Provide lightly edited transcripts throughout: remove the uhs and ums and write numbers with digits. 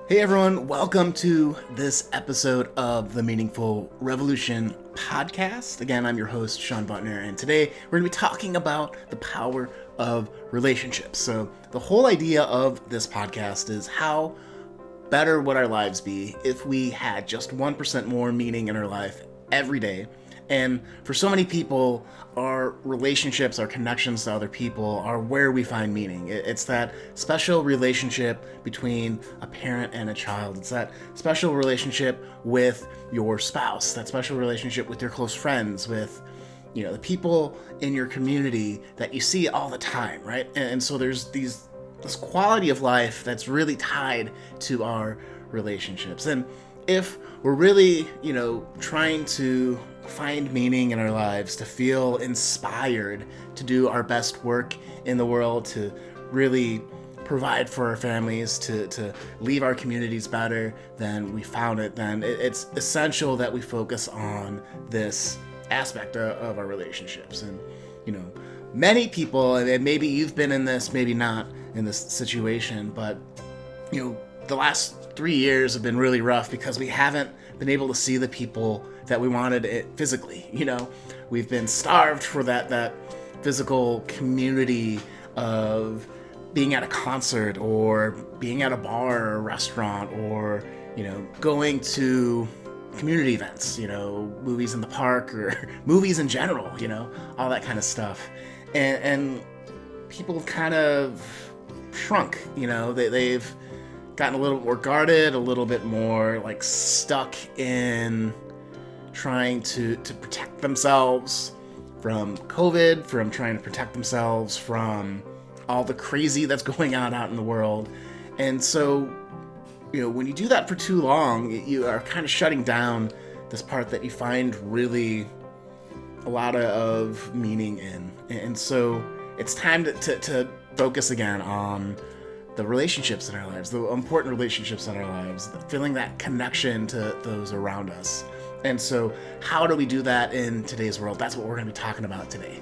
Hey everyone, welcome to this episode of the Meaningful Revolution podcast. Again, I'm your host, Sean Butner, and today we're going to be talking about the power of relationships. So, the whole idea of this podcast is how better would our lives be if we had just 1% more meaning in our life every day. And for so many people, our relationships, our connections to other people are where we find meaning. It's that special relationship between a parent and a child. It's that special relationship with your spouse, that special relationship with your close friends, with the people in your community that you see all the time, right? And so there's this quality of life that's really tied to our relationships. And if we're really, trying to find meaning in our lives, to feel inspired to do our best work in the world, to really provide for our families, to leave our communities better than we found it, then it's essential that we focus on this aspect of our relationships. And, many people, and maybe you've been in this, maybe not in this situation, but, the last 3 years have been really rough because we haven't been able to see the people that we wanted it physically. We've been starved for that physical community of being at a concert or being at a bar or a restaurant or, going to community events, movies in the park or movies in general, all that kind of stuff. And people have kind of shrunk, they've gotten a little more guarded, a little bit more like stuck in trying to protect themselves from COVID, from trying to protect themselves from all the crazy that's going on out in the world. And so, when you do that for too long, you are kind of shutting down this part that you find really a lot of meaning in. And so it's time to focus again on the relationships in our lives, the important relationships in our lives, feeling that connection to those around us. And so how do we do that in today's world? That's what we're going to be talking about today.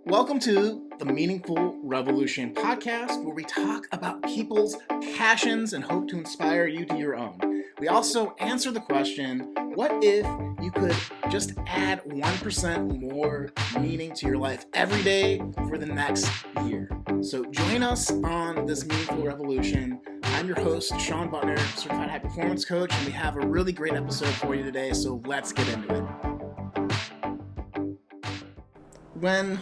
Welcome to the Meaningful Revolution podcast, where we talk about people's passions and hope to inspire you to your own. We also answer the question, what if you could just add 1% more meaning to your life every day for the next year? So join us on this Meaningful Revolution. I'm your host, Sean Butner, certified high performance coach, and we have a really great episode for you today, so let's get into it. When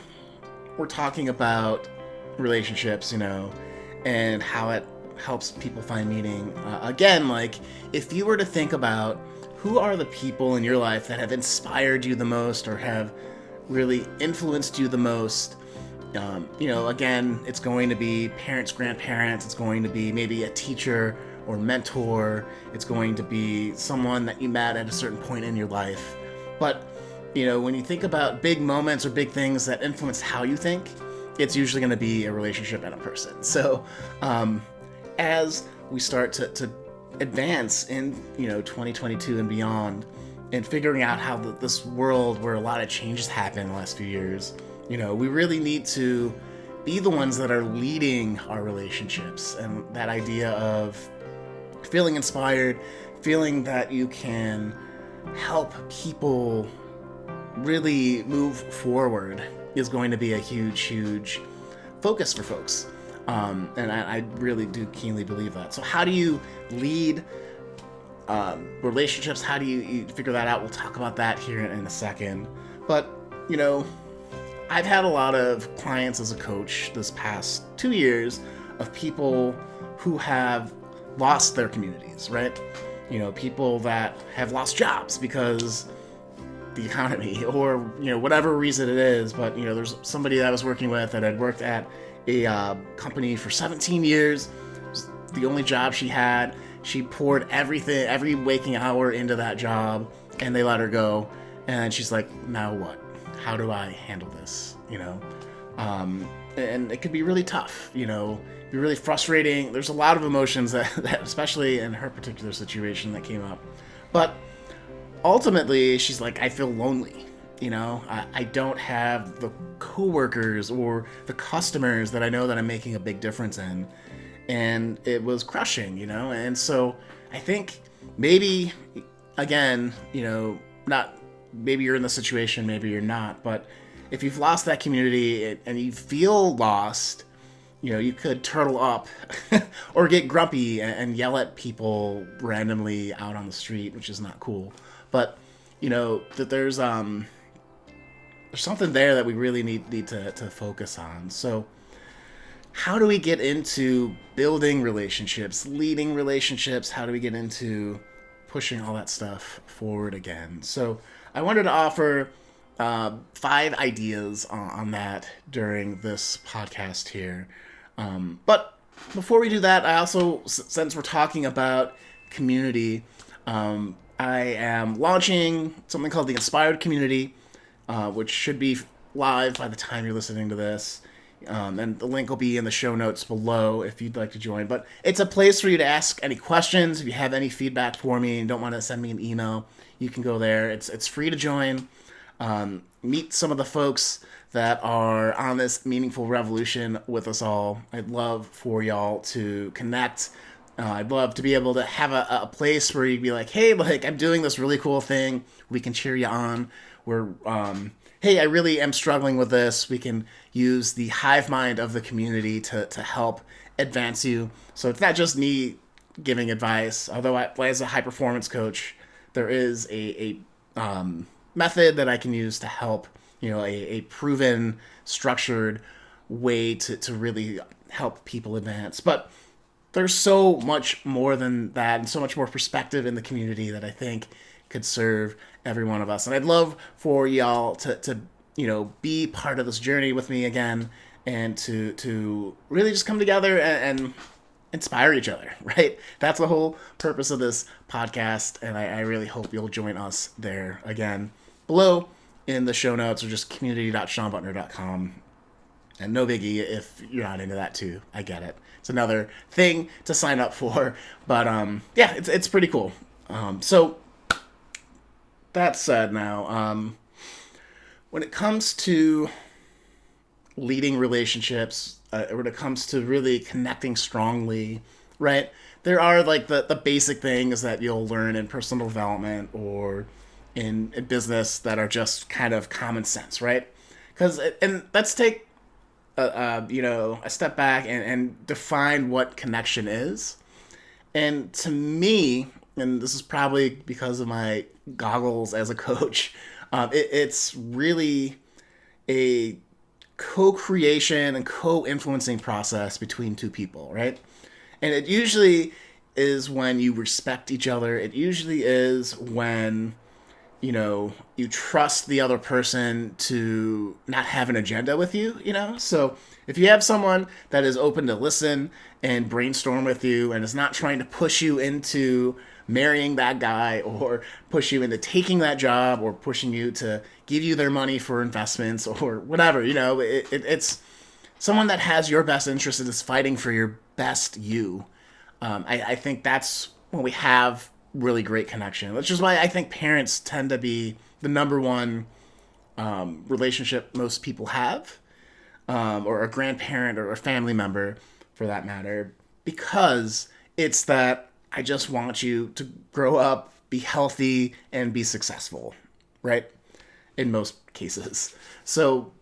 we're talking about relationships, and how it helps people find meaning, again, like if you were to think about who are the people in your life that have inspired you the most or have really influenced you the most, again, it's going to be parents, grandparents, it's going to be maybe a teacher or mentor, it's going to be someone that you met at a certain point in your life. But, when you think about big moments or big things that influence how you think, it's usually going to be a relationship and a person. So, as we start to advance in, 2022 and beyond, and figuring out how this world where a lot of changes happen in the last few years, we really need to be the ones that are leading our relationships. And that idea of feeling inspired, feeling that you can help people really move forward is going to be a huge, huge focus for folks. And I really do keenly believe that. So how do you lead relationships? How do you figure that out? We'll talk about that here in a second. But, I've had a lot of clients as a coach this past 2 years of people who have lost their communities, right? People that have lost jobs because the economy or, whatever reason it is. But, there's somebody that I was working with that had worked at a company for 17 years. It was the only job she had. She poured everything, every waking hour into that job, and they let her go. And she's like, now what? How do I handle this? And it could be really tough, be really frustrating. There's a lot of emotions that especially in her particular situation, that came up. But ultimately, she's like, I feel lonely. I don't have the coworkers or the customers that I know that I'm making a big difference in. and it was crushing, And so I think maybe, again, not maybe you're in the situation, maybe you're not, but if you've lost that community and you feel lost, you could turtle up or get grumpy and yell at people randomly out on the street, which is not cool. But that there's something there that we really need to focus on. So how do we get into building relationships, leading relationships? How do we get into pushing all that stuff forward again? So I wanted to offer 5 ideas on that during this podcast here. But before we do that, I also, since we're talking about community, I am launching something called the Inspired Community, which should be live by the time you're listening to this. And the link will be in the show notes below if you'd like to join. But it's a place for you to ask any questions. If you have any feedback for me and don't want to send me an email, you can go there. It's free to join. Meet some of the folks that are on this meaningful revolution with us all. I'd love for y'all to connect. I'd love to be able to have a place where you'd be like, hey, I'm doing this really cool thing. We can cheer you on. Hey, I really am struggling with this. We can use the hive mind of the community to help advance you. So it's not just me giving advice. Although as a high performance coach, there is a method that I can use to help, a proven, structured way to really help people advance. But there's so much more than that and so much more perspective in the community that I think could serve every one of us. And I'd love for y'all to be part of this journey with me again and to really just come together and inspire each other, right? That's the whole purpose of this podcast, and I really hope you'll join us there again. Below in the show notes or just community.seanbutner.com. And no biggie if you're not into that too. I get it. It's another thing to sign up for. But yeah, it's pretty cool. So that said now, when it comes to leading relationships, when it comes to really connecting strongly, right? There are the basic things that you'll learn in personal development or in business that are just kind of common sense, right? And let's take a step back and define what connection is. And to me, and this is probably because of my goggles as a coach, it's really a co-creation and co-influencing process between two people, right? And it usually is when you respect each other. It usually is when you trust the other person to not have an agenda with you, So if you have someone that is open to listen and brainstorm with you and is not trying to push you into marrying that guy or push you into taking that job or pushing you to give you their money for investments or whatever, it's someone that has your best interest and is fighting for your best you. I think that's when we have really great connection, which is why I think parents tend to be the number one relationship most people have, or a grandparent or a family member for that matter, because it's that I just want you to grow up, be healthy, and be successful, right? In most cases. So,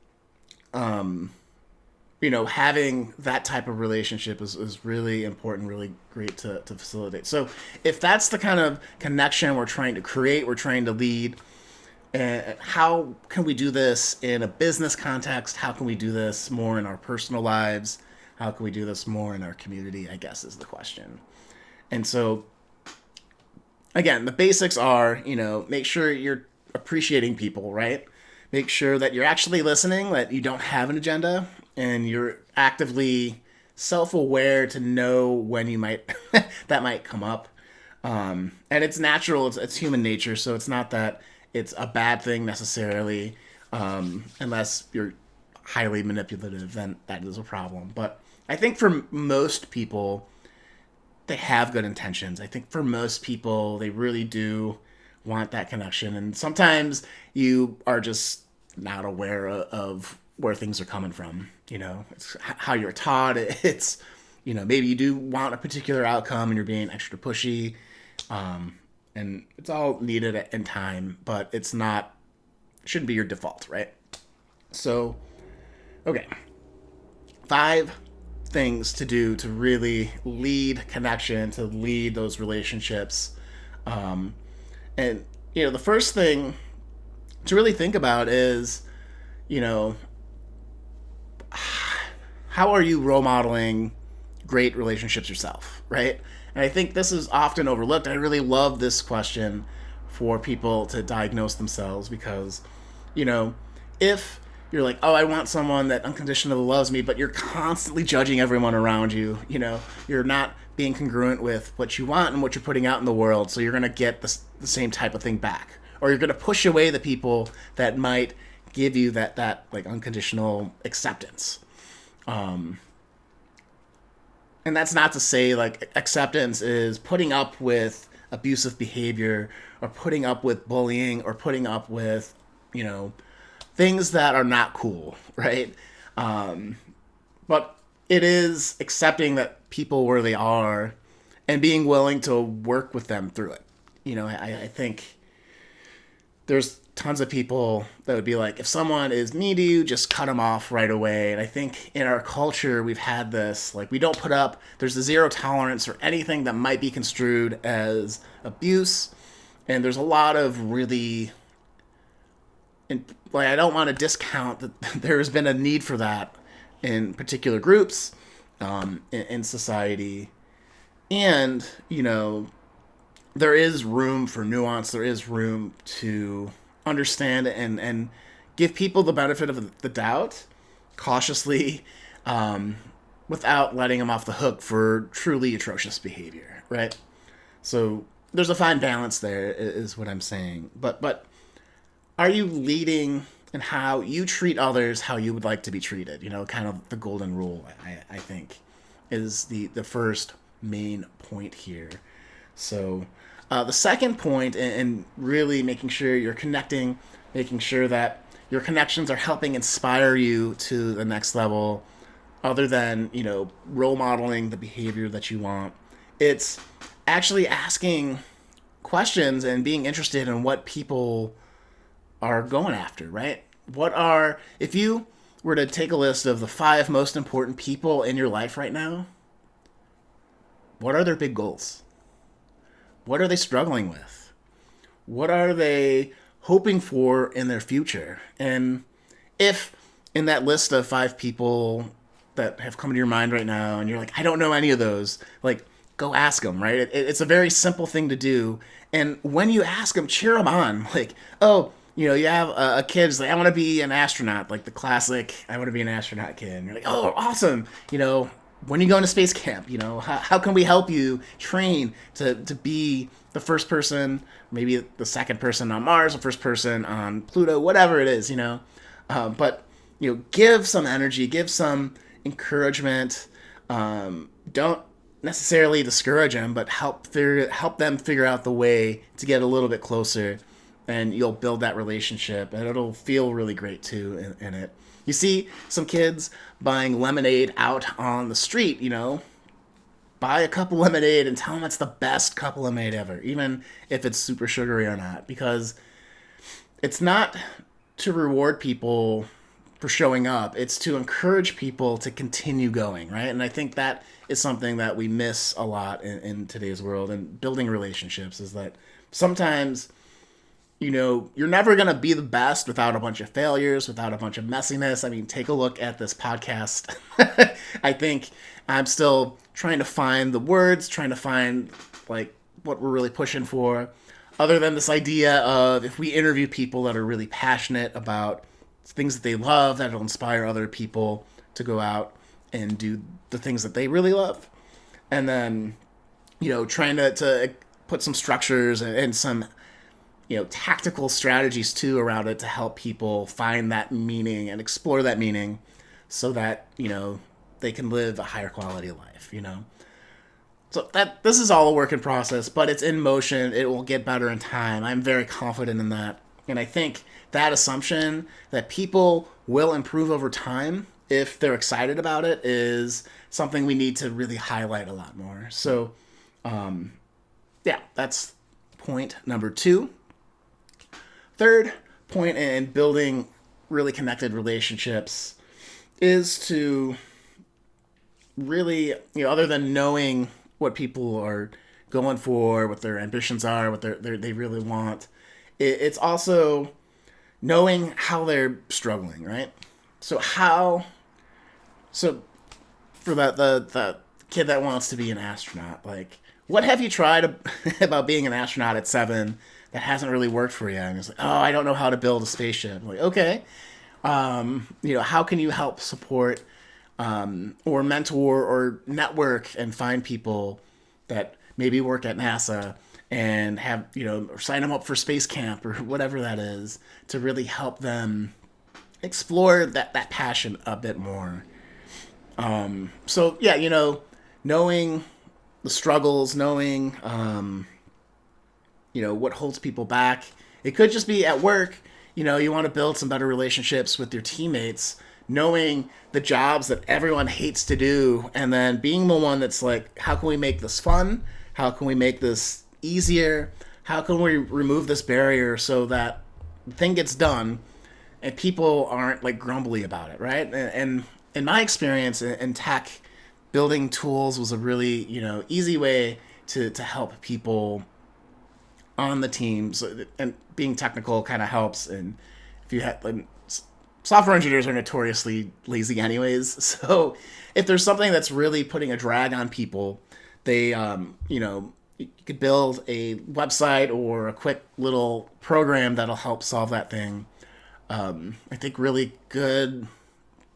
having that type of relationship is really important, really great to facilitate. So if that's the kind of connection we're trying to create, we're trying to lead, how can we do this in a business context? How can we do this more in our personal lives? How can we do this more in our community, I guess, is the question. And so, again, the basics are, make sure you're appreciating people, right? Make sure that you're actually listening, that you don't have an agenda, and you're actively self-aware to know when you might that might come up. And it's natural, it's human nature, so it's not that it's a bad thing necessarily, unless you're highly manipulative, then that is a problem. But I think for most people, they have good intentions. I think for most people, they really do want that connection. And sometimes you are just not aware of where things are coming from. It's how you're taught. It's maybe you do want a particular outcome and you're being extra pushy, and it's all needed in time, but shouldn't be your default, right? So, okay, 5 things to do to really lead connection, to lead those relationships. And, the first thing to really think about is, you know, how are you role modeling great relationships yourself, right? And I think this is often overlooked. I really love this question for people to diagnose themselves because, if you're like, oh, I want someone that unconditionally loves me, but you're constantly judging everyone around you, you're not being congruent with what you want and what you're putting out in the world, so you're going to get the same type of thing back. Or you're going to push away the people that might give you that like unconditional acceptance. And that's not to say like acceptance is putting up with abusive behavior or putting up with bullying or putting up with, things that are not cool, right? But it is accepting that people where they are and being willing to work with them through it. I think there's tons of people that would be like, if someone is mean to you, just cut them off right away. And I think in our culture, we've had this, like, we don't put up, there's a zero tolerance for anything that might be construed as abuse. And there's a lot of really, I don't want to discount that there has been a need for that in particular groups in society. And, there is room for nuance. There is room to understand and give people the benefit of the doubt cautiously, without letting them off the hook for truly atrocious behavior, right? So there's a fine balance there, is what I'm saying. But are you leading in how you treat others, how you would like to be treated? Kind of the golden rule, I think, is the first main point here. So the second point, and really making sure you're connecting, making sure that your connections are helping inspire you to the next level, other than, role modeling the behavior that you want. It's actually asking questions and being interested in what people are going after, right? If you were to take a list of the 5 most important people in your life right now, what are their big goals? What are they struggling with? What are they hoping for in their future? And if in that list of 5 people that have come to your mind right now, and you're like, I don't know any of those, like, go ask them, right? It's a very simple thing to do. And when you ask them, cheer them on. Like, oh, you have a kid who's like, I want to be an astronaut, like the classic, I want to be an astronaut kid. And you're like, oh, awesome. When you go into space camp, how can we help you train to be the first person, maybe the second person on Mars, the first person on Pluto, whatever it is, but, give some energy, give some encouragement. Don't necessarily discourage them, but help them figure out the way to get a little bit closer, and you'll build that relationship, and it'll feel really great too in it. You see some kids buying lemonade out on the street, buy a cup of lemonade and tell them it's the best cup of lemonade ever, even if it's super sugary or not, because it's not to reward people for showing up. It's to encourage people to continue going, right? And I think that is something that we miss a lot in today's world, and building relationships, is that sometimes you're never going to be the best without a bunch of failures, without a bunch of messiness. I mean, take a look at this podcast. I think I'm still trying to find the words, trying to find like what we're really pushing for, other than this idea of if we interview people that are really passionate about things that they love, that'll inspire other people to go out and do the things that they really love. And then, trying to put some structures and some tactical strategies too around it to help people find that meaning and explore that meaning, so that they can live a higher quality of life. So this is all a work in process, but it's in motion. It will get better in time. I'm very confident in that, and I think that assumption that people will improve over time if they're excited about it is something we need to really highlight a lot more. So, yeah, that's point number 2. Third point in building really connected relationships is to really, other than knowing what people are going for, what their ambitions are, what they really want, it's also knowing how they're struggling, right? So for the kid that wants to be an astronaut, like, what have you tried about being an astronaut at 7 that hasn't really worked for you? And it's like, oh, I don't know how to build a spaceship. I'm like, okay, how can you help support or mentor or network and find people that maybe work at NASA and have, or sign them up for space camp or whatever that is, to really help them explore that passion a bit more. So yeah, knowing the struggles, knowing, what holds people back. It could just be at work, you want to build some better relationships with your teammates, knowing the jobs that everyone hates to do, and then being the one that's like, how can we make this fun? How can we make this easier? How can we remove this barrier so that the thing gets done and people aren't like grumbly about it, right? And in my experience in tech, building tools was a really, easy way to help people on the teams, and being technical kind of helps. And if you have, software engineers are notoriously lazy anyways. So if there's something that's really putting a drag on people, they, you could build a website or a quick little program that'll help solve that thing. I think really good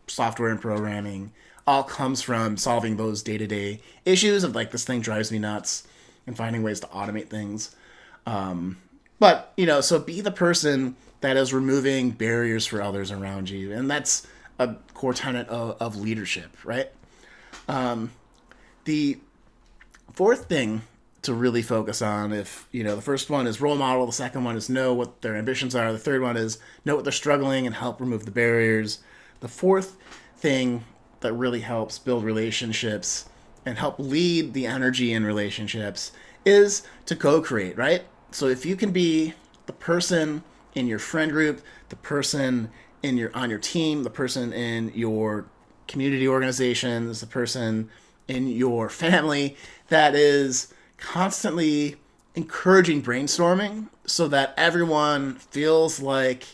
software and programming all comes from solving those day-to-day issues of like, this thing drives me nuts, and finding ways to automate things. But, so be the person that is removing barriers for others around you. And that's a core tenet of leadership, right? The fourth thing to really focus on, if, the first one is role model, the second one is know what their ambitions are, the third one is know what they're struggling and help remove the barriers. The fourth thing that really helps build relationships and help lead the energy in relationships is to co-create, right? So if you can be the person in your friend group, the person on your team, the person in your community organizations, the person in your family that is constantly encouraging brainstorming, so that everyone feels like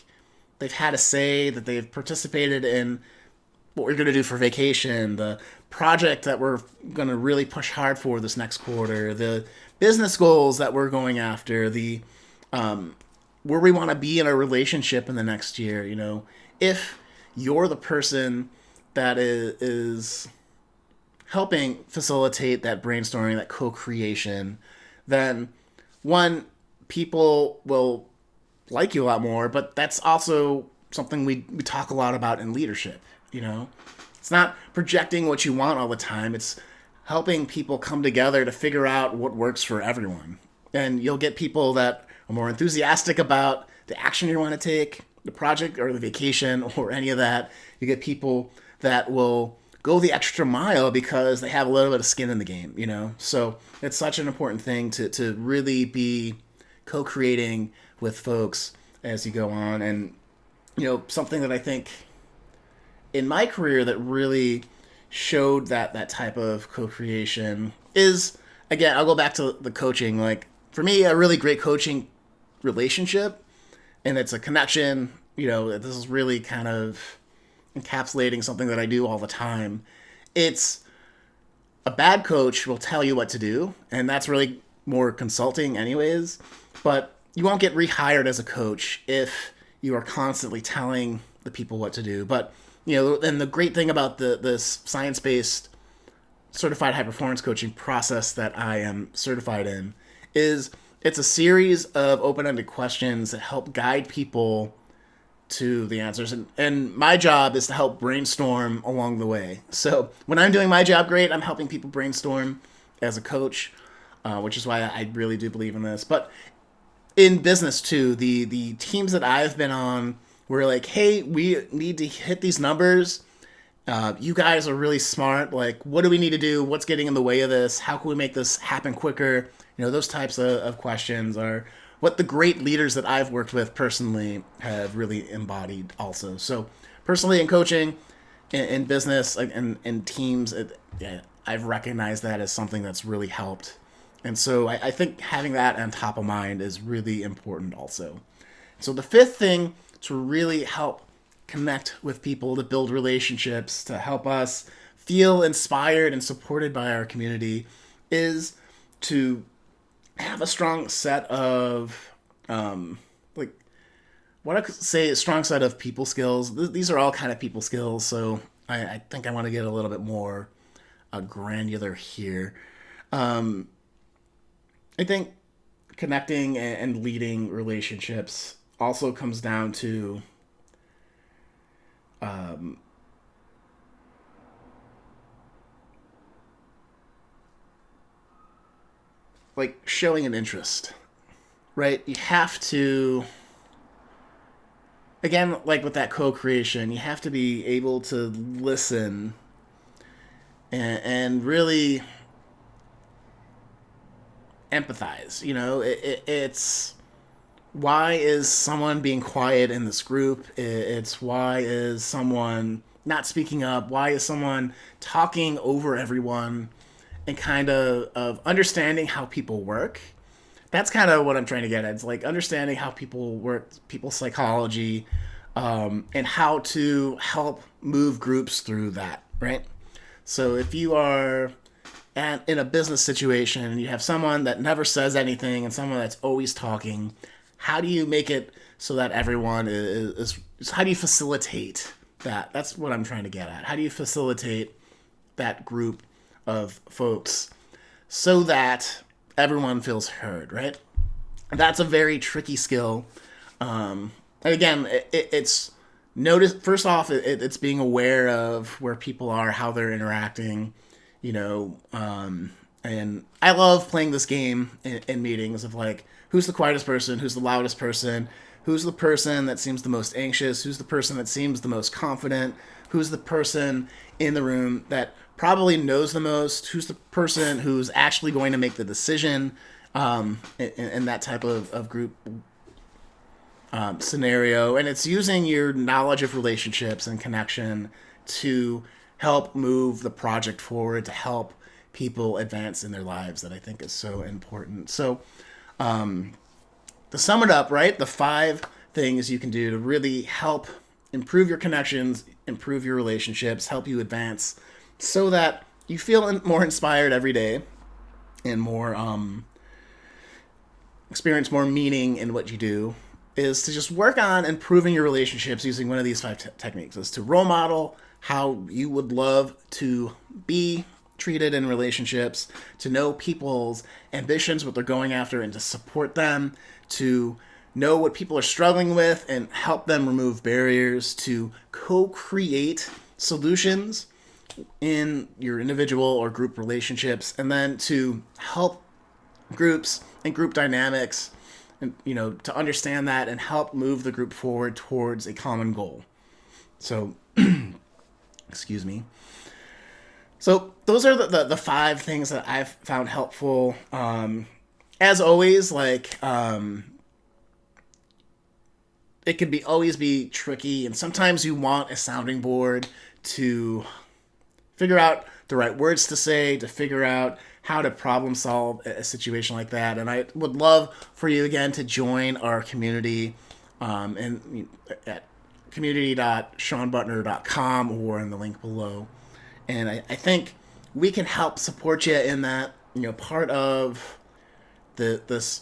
they've had a say, that they've participated in what we're going to do for vacation, the project that we're going to really push hard for this next quarter, the business goals that we're going after, the where we want to be in a relationship in the next year. If you're the person that is helping facilitate that brainstorming, that co-creation, then one, people will like you a lot more, but that's also something we talk a lot about in leadership. It's not projecting what you want all the time. It's helping people come together to figure out what works for everyone. And you'll get people that are more enthusiastic about the action you want to take, the project or the vacation or any of that. You get people that will go the extra mile because they have a little bit of skin in the game, So it's such an important thing to really be co-creating with folks as you go on. And, something that I think in my career that really showed that type of co-creation is, again, I'll go back to the coaching. Like, for me, a really great coaching relationship, and it's a connection, this is really kind of encapsulating something that I do all the time. It's a bad coach will tell you what to do, and that's really more consulting anyways, but you won't get rehired as a coach if you are constantly telling the people what to do. But and the great thing about this science-based certified high-performance coaching process that I am certified in is it's a series of open-ended questions that help guide people to the answers. And my job is to help brainstorm along the way. So when I'm doing my job great, I'm helping people brainstorm as a coach, which is why I really do believe in this. But in business too, the teams that I've been on, we're like, hey, we need to hit these numbers. You guys are really smart. Like, what do we need to do? What's getting in the way of this? How can we make this happen quicker? Those types of questions are what the great leaders that I've worked with personally have really embodied also. So, personally in coaching, in business, and in teams, yeah, I've recognized that as something that's really helped. And so I think having that on top of mind is really important also. So the fifth thing to really help connect with people, to build relationships, to help us feel inspired and supported by our community is to have a strong set of, like, what I could say, a strong set of people skills. These are all kind of people skills, so I think I want to get a little bit more granular here. I think connecting and leading relationships also comes down to like showing an interest, right? You have to, again, like with that co-creation, you have to be able to listen and really empathize. It's why is someone being quiet in this group? It's why is someone not speaking up? Why is someone talking over everyone? And kind of understanding how people work. That's kind of what I'm trying to get at. It's like understanding how people work, people's psychology, and how to help move groups through that, right? So if you are in a business situation and you have someone that never says anything and someone that's always talking, how do you make it so that everyone how do you facilitate that? That's what I'm trying to get at. How do you facilitate that group of folks so that everyone feels heard, right? That's a very tricky skill. And again, it's notice first off, it's being aware of where people are, how they're interacting, and I love playing this game in meetings of like, who's the quietest person, who's the loudest person, who's the person that seems the most anxious, who's the person that seems the most confident, who's the person in the room that probably knows the most, who's the person who's actually going to make the decision, in that type of group scenario. And it's using your knowledge of relationships and connection to help move the project forward, to help people advance in their lives, that I think is so important. So to sum it up, right, the 5 things you can do to really help improve your connections, improve your relationships, help you advance so that you feel more inspired every day and more experience more meaning in what you do, is to just work on improving your relationships using one of these 5 techniques. Is to role model how you would love to be treated in relationships, to know people's ambitions, what they're going after, and to support them, to know what people are struggling with and help them remove barriers, to co-create solutions in your individual or group relationships, and then to help groups and group dynamics, and to understand that and help move the group forward towards a common goal. So excuse me. So those are the 5 things that I've found helpful. As always, like, it can always be tricky, and sometimes you want a sounding board to figure out the right words to say, to figure out how to problem solve a situation like that. And I would love for you again to join our community, and at community.seanbutner.com or in the link below. And I think we can help support you in that. Part of this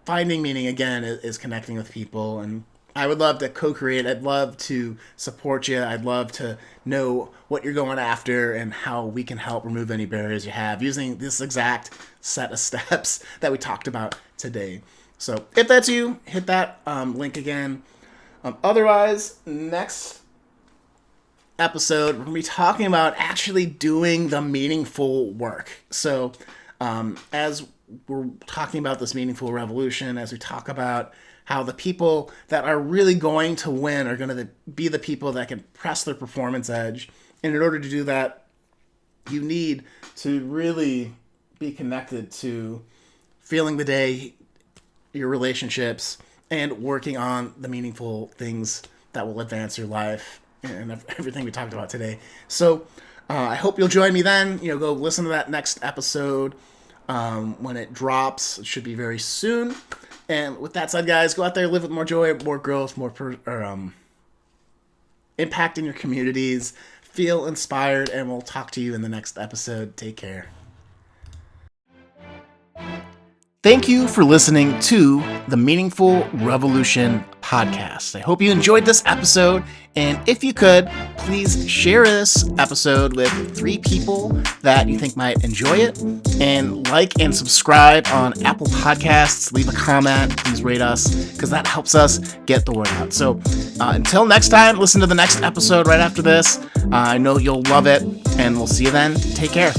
finding meaning again is connecting with people, and I would love to co-create. I'd love to support you. I'd love to know what you're going after and how we can help remove any barriers you have using this exact set of steps that we talked about today. So if that's you, hit that link again. Otherwise, next episode, we're going to be talking about actually doing the meaningful work. So as we're talking about this meaningful revolution, as we talk about how the people that are really going to win are going to be the people that can press their performance edge And in order to do that, you need to really be connected to feeling the day, your relationships, and working on the meaningful things that will advance your life and everything we talked about today. So I hope you'll join me then. Go listen to that next episode when it drops. It should be very soon. And with that said, guys, go out there, live with more joy, more growth, more impact in your communities. Feel inspired, and we'll talk to you in the next episode. Take care. Thank you for listening to the Meaningful Revolution podcast. I hope you enjoyed this episode, and if you could, please share this episode with 3 people that you think might enjoy it, and like and subscribe on Apple Podcasts. Leave a comment, please rate us, because that helps us get the word out. So until next time, listen to the next episode right after this. I know you'll love it, and we'll see you then. Take care.